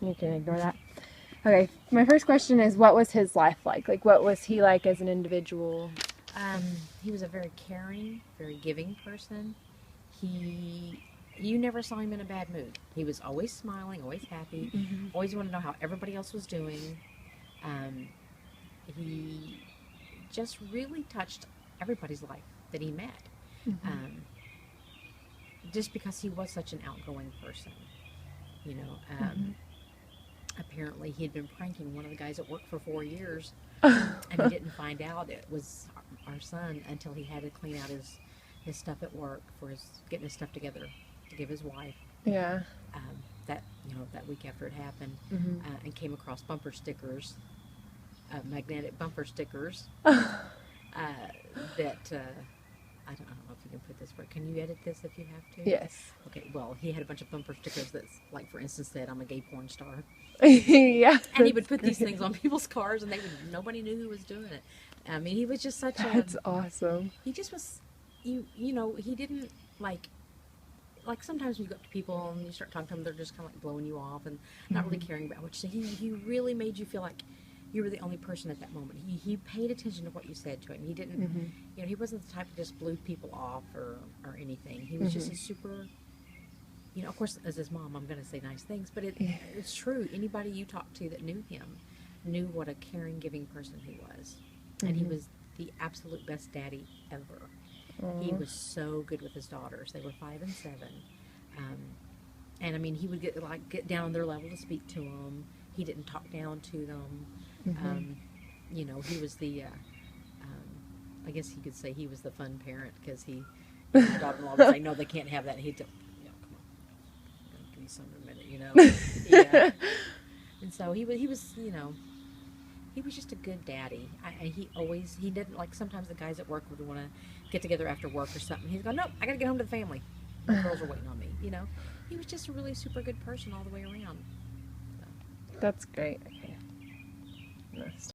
You can ignore that. Okay, my first question is, what was his life like? Like, what was he like as an individual? He was a very caring, very giving person. He, you never saw him in a bad mood. He was always smiling, always happy, Mm-hmm. always wanted to know how everybody else was doing. Um, he just really touched everybody's life that he met. Mm-hmm. Um, just because he was such an outgoing person, you know. Apparently, he had been pranking one of the guys at work for 4 years, and he didn't find out it was our son until he had to clean out his stuff at work for his getting his stuff together to give his wife. Yeah. That that week after it happened, Mm-hmm. and came across bumper stickers, magnetic bumper stickers uh, that I don't know if you can put this word. Can you edit this if you have to? Yes. Okay. Well, he had a bunch of bumper stickers that's like, for instance, said "I'm a gay porn star," Yeah, and he would that's put these great. things on people's cars, and nobody knew who was doing it. I mean, he was just such a That's awesome. he just was he didn't like sometimes when you go up to people and you start talking to them, they're just kind of like blowing you off and not really Mm-hmm. caring about what you say. He really made you feel like you were the only person at that moment. He paid attention to what you said to him. He didn't, Mm-hmm. he wasn't the type to just blew people off or anything. He was just Mm-hmm. a super, of course, as his mom, I'm going to say nice things, but Yeah. it's true. Anybody you talked to that knew him knew what a caring, giving person he was. And he Mm-hmm. was the absolute best daddy ever. He Aw. was so good with his daughters. They were 5 and 7. Um, and I mean, he would get down on their level to speak to them. He didn't talk down to them. Mm-hmm. Um, he was um, I guess you could say he was the fun parent because his daughter-in-law would say, "No, they can't have that." And he'd tell, come on, give me some in a minute. Yeah. And so he was just a good daddy. He didn't like sometimes the guys at work would want to get together after work or something. He'd go, "Nope, I got to get home to the family. My girls are waiting on me." He was just a really super good person all the way around. So. That's great. Okay. Next.